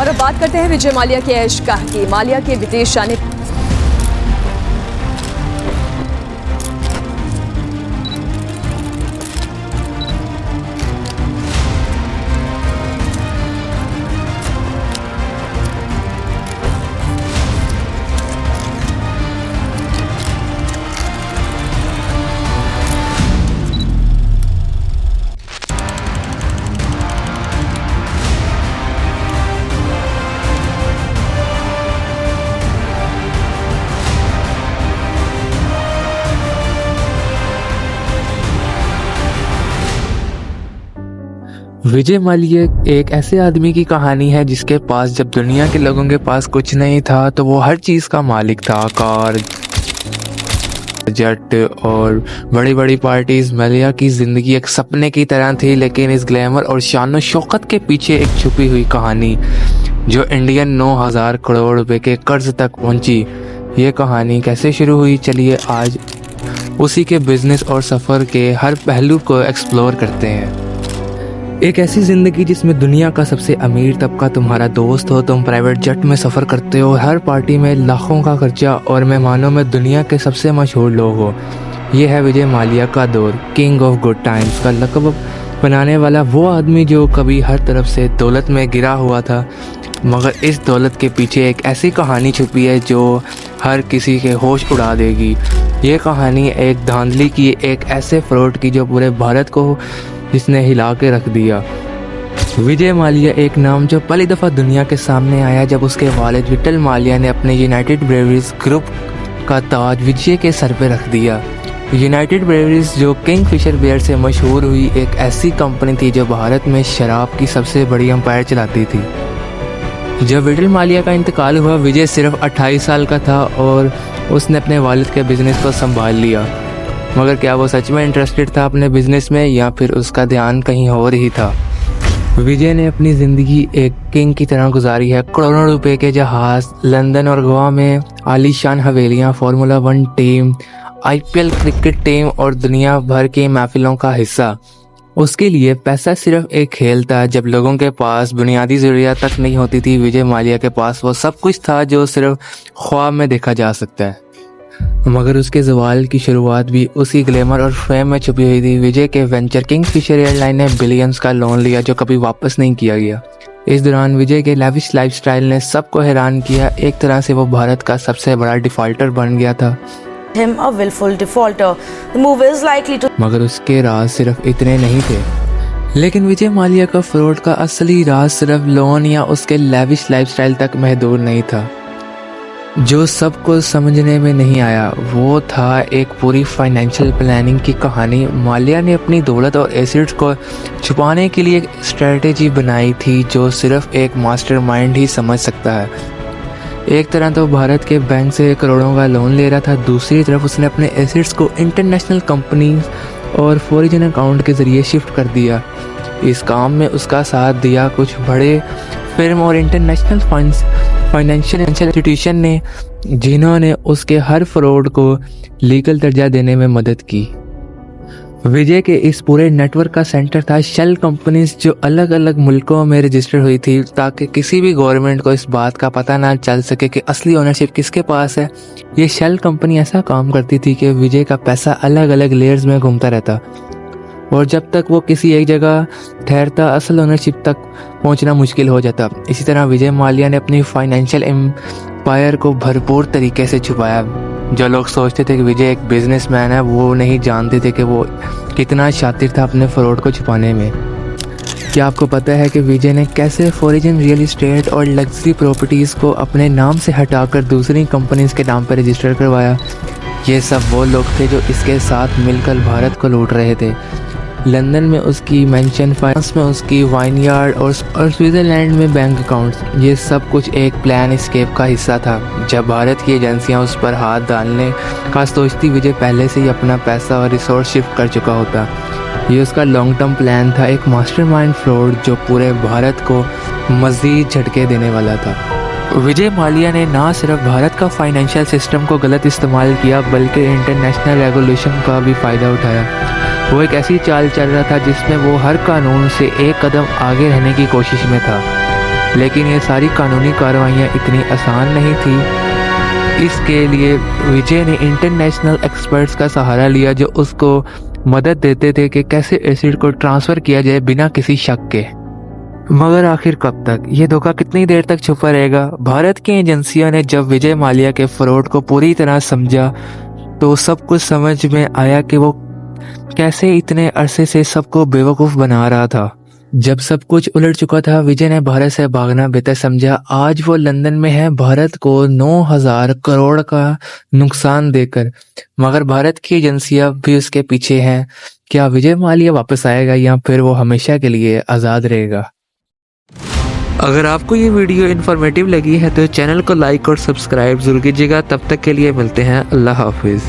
और अब बात करते हैं विजय माल्या के ऐश-गाह की। माल्या के विदेश जाने विजय माल्या एक ऐसे आदमी की कहानी है जिसके पास जब दुनिया के लोगों के पास कुछ नहीं था तो वो हर चीज़ का मालिक था। कार, जेट और बड़ी बड़ी पार्टीज। माल्या की ज़िंदगी एक सपने की तरह थी, लेकिन इस ग्लैमर और शान शौकत के पीछे एक छुपी हुई कहानी जो इंडियन 9,000 करोड़ रुपए के कर्ज तक पहुंची। ये कहानी कैसे शुरू हुई, चलिए आज उसी के बिजनेस और सफ़र के हर पहलू को एक्सप्लोर करते हैं। एक ऐसी ज़िंदगी जिसमें दुनिया का सबसे अमीर तबका तुम्हारा दोस्त हो, तुम प्राइवेट जेट में सफ़र करते हो, हर पार्टी में लाखों का खर्चा और मेहमानों में दुनिया के सबसे मशहूर लोग हो। ये है विजय माल्या का दौर। किंग ऑफ गुड टाइम्स का लक़ब बनाने वाला वो आदमी जो कभी हर तरफ से दौलत में गिरा हुआ था, मगर इस दौलत के पीछे एक ऐसी कहानी छुपी है जो हर किसी के होश उड़ा देगी। ये कहानी एक धांधली की, एक ऐसे फ्रॉड की जो पूरे भारत को जिसने हिला के रख दिया। विजय माल्या एक नाम जो पहली दफ़ा दुनिया के सामने आया जब उसके वालिद विट्ठल माल्या ने अपने यूनाइटेड ब्रेवरीज ग्रुप का ताज विजय के सर पे रख दिया। यूनाइटेड ब्रेवरीज जो किंगफिशर बियर से मशहूर हुई एक ऐसी कंपनी थी जो भारत में शराब की सबसे बड़ी एम्पायर चलाती थी। जब विट्ठल माल्या का इंतकाल हुआ, विजय सिर्फ 28 साल का था और उसने अपने वालिद के बिजनेस को संभाल लिया। मगर क्या वो सच में इंटरेस्टेड था अपने बिजनेस में, या फिर उसका ध्यान कहीं और ही था। विजय ने अपनी ज़िंदगी एक किंग की तरह गुजारी है। करोड़ों रुपए के जहाज़, लंदन और गोवा में आलीशान हवेलियां, formula 1 team, IPL cricket team और दुनिया भर की महफिलों का हिस्सा। उसके लिए पैसा सिर्फ एक खेल था। जब लोगों के पास बुनियादी ज़रूरियात तक नहीं होती थी, विजय माल्या के पास वो सब कुछ था जो सिर्फ ख्वाब में देखा जा सकता है। मगर उसके ज़वाल की शुरुआत भी उसी ग्लैमर और फेम में छुपी हुई थी। विजय के वेंचर किंगफिशर एयरलाइन ने बिलियंस का लोन लिया जो कभी वापस नहीं किया गया। इस दौरान विजय के लैविश लाइफस्टाइल ने सबको हैरान किया। एक तरह से वो भारत का सबसे बड़ा डिफ़ॉल्टर बन गया था। मगर उसके राज सिर्फ इतने नहीं थे। लेकिन विजय माल्या का फ्रॉड का असली राज सिर्फ लोन या उसके लैविश लाइफस्टाइल तक महदूद नहीं था। जो सबको समझने में नहीं आया वो था एक पूरी फाइनेंशियल प्लानिंग की कहानी। माल्या ने अपनी दौलत और एसेट्स को छुपाने के लिए एक स्ट्रेटेजी बनाई थी जो सिर्फ एक मास्टरमाइंड ही समझ सकता है। एक तरह तो भारत के बैंक से करोड़ों का लोन ले रहा था, दूसरी तरफ उसने अपने एसेट्स को इंटरनेशनल कंपनीज और फॉरेन अकाउंट के ज़रिए शिफ्ट कर दिया। इस काम में उसका साथ दिया कुछ बड़े फिल्म और इंटरनेशनल फाइनेंशियल इंस्टीट्यूशन ने, जिन्होंने उसके हर फ्रॉड को लीगल दर्जा देने में मदद की। विजय के इस पूरे नेटवर्क का सेंटर था शेल कंपनीज जो अलग अलग मुल्कों में रजिस्टर हुई थी, ताकि किसी भी गवर्नमेंट को इस बात का पता ना चल सके कि असली ओनरशिप किसके पास है। ये शेल कंपनी ऐसा काम करती थी कि विजय का पैसा अलग अलग लेयर्स में घूमता रहता और जब तक वो किसी एक जगह ठहरता असल ओनरशिप तक पहुंचना मुश्किल हो जाता। इसी तरह विजय माल्या ने अपनी फाइनेंशियल एम्पायर को भरपूर तरीके से छुपाया। जो लोग सोचते थे कि विजय एक बिजनेसमैन है, वो नहीं जानते थे कि वो कितना शातिर था अपने फ्रॉड को छुपाने में। क्या आपको पता है कि विजय ने कैसे फॉरेन रियल एस्टेट और लग्जरी प्रॉपर्टीज़ को अपने नाम से हटाकर दूसरी कंपनीज के नाम पर रजिस्टर करवाया? ये सब वो लोग थे जो इसके साथ मिलकर भारत को लूट रहे थे। लंदन में उसकी मैंशन, फ्रांस में उसकी वाइनयार्ड और स्विट्ज़रलैंड में बैंक अकाउंट्स, ये सब कुछ एक प्लान एस्केप का हिस्सा था। जब भारत की एजेंसियां उस पर हाथ डालने का सोचती, विजय पहले से ही अपना पैसा और रिसोर्स शिफ्ट कर चुका होता। ये उसका लॉन्ग टर्म प्लान था, एक मास्टरमाइंड फ्रॉड जो पूरे भारत को मज़ीद झटके देने वाला था। विजय माल्या ने ना सिर्फ भारत का फाइनेंशियल सिस्टम को गलत इस्तेमाल किया, बल्कि इंटरनेशनल रेगुलेशन का भी फ़ायदा उठाया। वो एक ऐसी चाल चल रहा था जिसमें वो हर कानून से एक कदम आगे रहने की कोशिश में था। लेकिन ये सारी कानूनी कार्रवाइयाँ इतनी आसान नहीं थी। इसके लिए विजय ने इंटरनेशनल एक्सपर्ट्स का सहारा लिया जो उसको मदद देते थे कि कैसे एसिड को ट्रांसफ़र किया जाए बिना किसी शक के। मगर आखिर कब तक, ये धोखा कितनी देर तक छुपा रहेगा? भारत की एजेंसियों ने जब विजय माल्या के फ्रॉड को पूरी तरह समझा तो सब कुछ समझ में आया कि वो कैसे इतने अरसे से सबको बेवकूफ़ बना रहा था। जब सब कुछ उलट चुका था, विजय ने भारत से भागना बेहतर समझा। आज वो लंदन में है, भारत को 9,000 करोड़ का नुकसान देकर। मगर भारत की एजेंसियां भी उसके पीछे हैं। क्या विजय माल्या वापस आएगा या फिर वो हमेशा के लिए आज़ाद रहेगा? अगर आपको ये वीडियो इन्फॉर्मेटिव लगी है तो चैनल को लाइक और सब्सक्राइब जरूर कीजिएगा। तब तक के लिए मिलते हैं। अल्लाह हाफिज़।